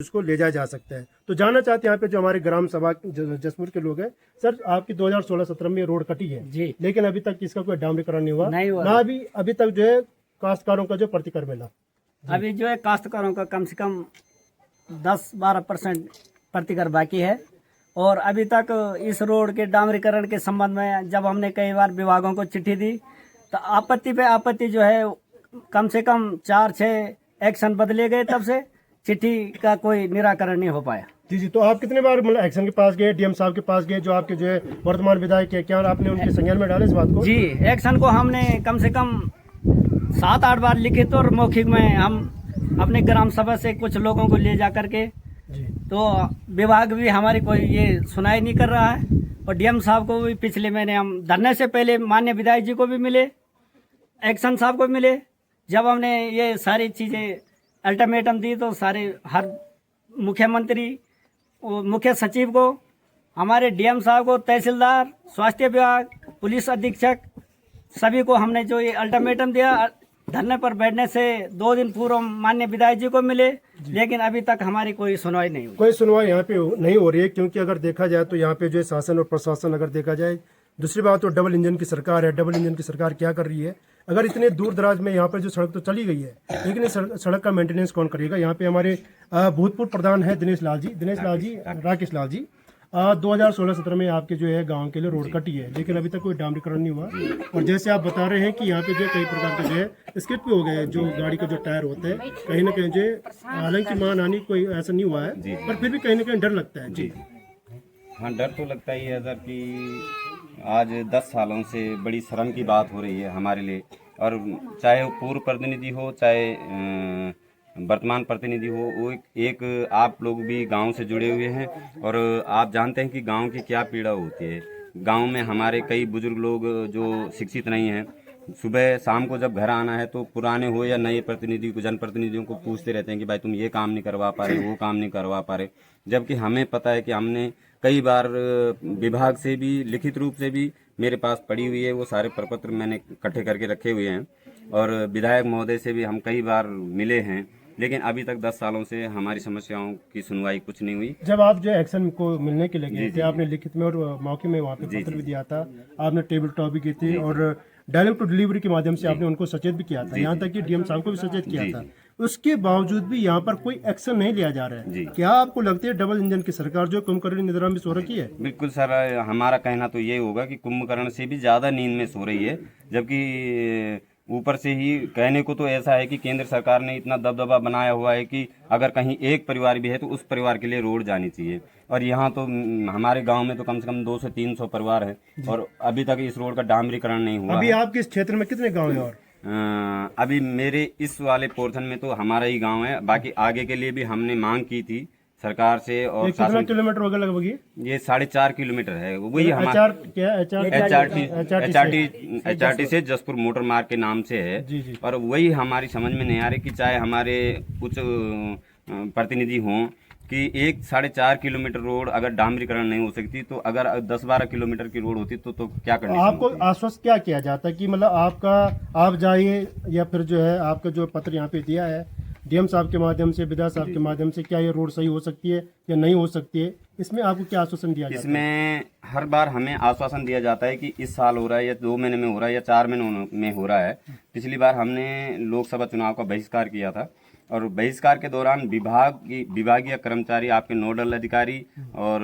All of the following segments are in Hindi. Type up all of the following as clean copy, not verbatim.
उसको ले जाया जा सकता है। तो जानना चाहते हैं यहाँ पे जो हमारे ग्राम सभा जसपुर के लोग हैं, सर आपकी 2016-17 में रोड कटी है जी, लेकिन अभी तक इसका कोई डामरीकरण नहीं हुआ, नहीं हुआ। ना अभी तक जो है काश्तकारों का जो प्रतिकर मिला। अभी जो है काश्तकारों का कम से कम 10-12% प्रतिकर बाकी है। और अभी तक इस रोड के डामरीकरण के संबंध में जब हमने कई बार विभागों को चिट्ठी दी तो आपत्ति पे आपत्ति जो है कम से कम 4-6 एक्शन बदले गए, तब से चिट्ठी का कोई निराकरण नहीं हो पाया। जी जी, तो आप कितने बार मतलब एक्शन के पास गए, डीएम साहब के पास गए, जो आपके जो है वर्तमान विधायक है, क्या आपने उनके संज्ञान में डाला इस बात को? जी, एक्शन को हमने कम से कम 7-8 बार लिखित और मौखिक में हम अपने ग्राम सभा से कुछ लोगों को ले जा करके, जी तो विभाग भी हमारी कोई ये सुनाई नहीं कर रहा है। और डीएम साहब को भी पिछले महीने हम धरने से पहले माननीय विधायक जी को भी मिले, एक्शन साहब को मिले। जब हमने ये सारी चीज़ें अल्टीमेटम दी तो सारे हर मुख्यमंत्री, मुख्य सचिव को, हमारे डीएम साहब को, तहसीलदार, स्वास्थ्य विभाग, पुलिस अधीक्षक, सभी को हमने जो ये अल्टीमेटम दिया, धरने पर बैठने से 2 दिन पूर्व माननीय विधायक जी को मिले, लेकिन अभी तक हमारी कोई सुनवाई नहीं हुई। कोई सुनवाई यहाँ पे नहीं हो रही है, क्योंकि अगर देखा जाए तो यहाँ पे जो है शासन और प्रशासन अगर देखा जाए, दूसरी बात तो डबल इंजन की सरकार है। डबल इंजन की सरकार क्या कर रही है? अगर इतने दूर दराज में यहाँ पर जो सड़क तो चली गई है, लेकिन इस सड़क का मेंटेनेंस कौन करेगा? यहाँ पे हमारे भूतपूर्व प्रधान है राकेश लाल जी 2016-17 में आपके जो है गांव के लिए रोड कटी है, लेकिन अभी तक कोई डामरीकरण नहीं हुआ। और जैसे आप बता रहे हैं कि यहाँ पे जो कई प्रकार के जो है स्किड भी हो गए, जो गाड़ी का जो टायर होता है कहीं ना कहीं जो हालांकि मान आनी कोई ऐसा नहीं हुआ है, पर फिर भी कहीं ना कहीं डर लगता है। जी हाँ, डर तो लगता ही है सर कि आज 10 सालों से बड़ी शर्म की बात हो रही है हमारे लिए। और चाहे वो पूर्व प्रतिनिधि हो, चाहे वर्तमान प्रतिनिधि हो, वो एक आप लोग भी गांव से जुड़े हुए हैं और आप जानते हैं कि गांव की क्या पीड़ा होती है। गांव में हमारे कई बुजुर्ग लोग जो शिक्षित नहीं हैं, सुबह शाम को जब घर आना है तो पुराने हो या नए प्रतिनिधि को, जनप्रतिनिधियों को पूछते रहते हैं कि भाई तुम ये काम नहीं करवा पा रहे, वो काम नहीं करवा पा रहे। जबकि हमें पता है कि हमने कई बार विभाग से भी, लिखित रूप से भी मेरे पास पड़ी हुई है, वो सारे प्रपत्र मैंने इकट्ठे करके रखे हुए हैं। और विधायक महोदय से भी हम कई बार मिले हैं, लेकिन अभी तक 10 सालों से हमारी समस्याओं की सुनवाई कुछ नहीं हुई। जब आप जो एक्शन को मिलने के लिए गए थे, आपने लिखित में और मौके में वहाँ पे पत्र भी दिया था, आपने टेबल टॉक भी की थी और डायरेक्ट टू डिलीवरी के माध्यम से आपने उनको सचेत भी किया था, यहाँ तक कि डीएम साहब को भी सचेत किया था। उसके बावजूद भी यहाँ पर कोई एक्शन नहीं लिया जा रहा है। क्या आपको लगता है डबल इंजन की सरकार जो कुंभकर्ण निद्रा में सो रखी है? बिल्कुल सर, हमारा कहना तो ये होगा कि कुंभकर्ण से भी ज्यादा नींद में सो रही है। जबकि ऊपर से ही कहने को तो ऐसा है कि केंद्र सरकार ने इतना दबदबा बनाया हुआ है कि अगर कहीं एक परिवार भी है तो उस परिवार के लिए रोड जानी चाहिए। और यहाँ तो हमारे गांव में तो कम से कम 200 से 300 परिवार है और अभी तक इस रोड का डामरीकरण नहीं हुआ। अभी आपके इस क्षेत्र में कितने गाँव है? और अभी मेरे इस वाले पोर्शन में तो हमारा ही गांव है। बाकी आगे के लिए भी हमने मांग की थी सरकार से। और कितना किलोमीटर होगा लगभग? ये 4.5 किलोमीटर है। वही हमारा HRT से जसपुर मोटर मार्ग के नाम से है। जी। और वही हमारी समझ में नहीं आ रही कि चाहे हमारे कुछ प्रतिनिधि हों कि 4.5 किलोमीटर रोड अगर डामरीकरण नहीं हो सकती तो अगर 10-12 किलोमीटर की रोड होती तो क्या करना? आपको आश्वस्त क्या किया जाता है कि मतलब आप जाइए, या फिर जो है आपका जो पत्र यहाँ पे दिया है डीएम साहब के माध्यम से, विधायक साहब के माध्यम से, क्या ये रोड सही हो सकती है या नहीं हो सकती है? इसमें आपको क्या आश्वासन दिया जाता है? इसमें हर बार हमें आश्वासन दिया जाता है कि इस साल हो रहा है या 2 महीने में हो रहा है या 4 महीने में हो रहा है। पिछली बार हमने लोकसभा चुनाव का बहिष्कार किया था और बहिष्कार के दौरान विभागीय कर्मचारी, आपके नोडल अधिकारी और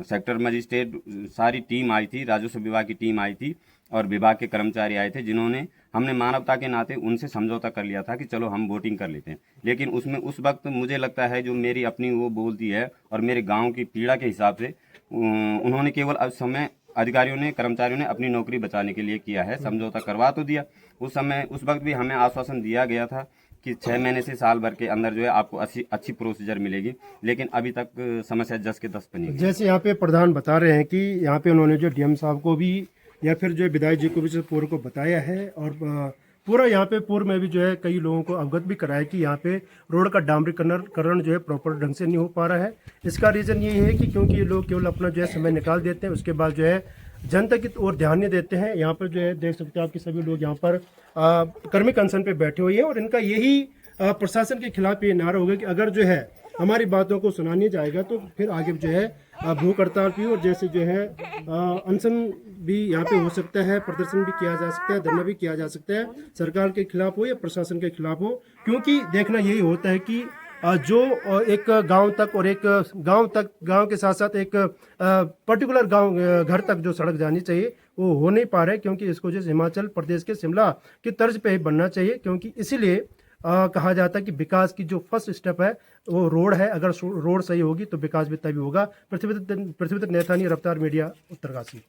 सेक्टर मजिस्ट्रेट, सारी टीम आई थी, राजस्व विभाग की टीम आई थी और विभाग के कर्मचारी आए थे, जिन्होंने हमने मानवता के नाते उनसे समझौता कर लिया था कि चलो हम वोटिंग कर लेते हैं। लेकिन उसमें उस वक्त मुझे लगता है जो मेरी अपनी वो बोलती है और मेरे गांव की पीड़ा के हिसाब से उन्होंने केवल उस समय अधिकारियों ने, कर्मचारियों ने अपनी नौकरी बचाने के लिए किया है। समझौता करवा तो दिया उस समय, उस वक्त भी हमें आश्वासन दिया गया था कि 6 महीने से साल भर के अंदर जो है आपको अच्छी प्रोसीजर मिलेगी, लेकिन अभी तक समस्या 10 के 10 बनी। जैसे यहाँ पे प्रधान बता रहे हैं कि यहाँ पे उन्होंने जो डीएम साहब को भी या फिर जो विधायक जी को भी पूर्व को बताया है और पूरा यहाँ पे पूर्व में भी जो है कई लोगों को अवगत भी कराया कि यहाँ पे रोड का डामरीकरण जो है प्रॉपर ढंग से नहीं हो पा रहा है। इसका रीज़न ये है कि क्योंकि ये लोग केवल अपना जो है समय निकाल देते हैं, उसके बाद जो है जनता की ओर ध्यान नहीं देते हैं। यहाँ पर जो है देख सकते हैं आपके सभी लोग यहाँ पर कर्मिक अनशन पे बैठे हुए हैं और इनका यही प्रशासन के खिलाफ ये नारा होगा कि अगर जो है हमारी बातों को सुना नहीं जाएगा तो फिर आगे जो है भूख हड़ताल भी और जैसे जो है अनशन भी यहाँ पे हो सकता है, प्रदर्शन भी किया जा सकता है, धरना भी किया जा सकता है, सरकार के खिलाफ हो या प्रशासन के खिलाफ हो। क्योंकि देखना यही होता है कि जो एक गांव तक और एक गांव के साथ साथ एक पर्टिकुलर गांव घर तक जो सड़क जानी चाहिए वो हो नहीं पा रहा है, क्योंकि इसको जो हिमाचल प्रदेश के शिमला की तर्ज पे ही बनना चाहिए। क्योंकि इसीलिए कहा जाता है कि विकास की जो फर्स्ट स्टेप है वो रोड है। अगर रोड सही होगी तो विकास भी तभी होगा। पृथ्वीदत्त नैथानी, रफ्तार मीडिया, उत्तरकाशी।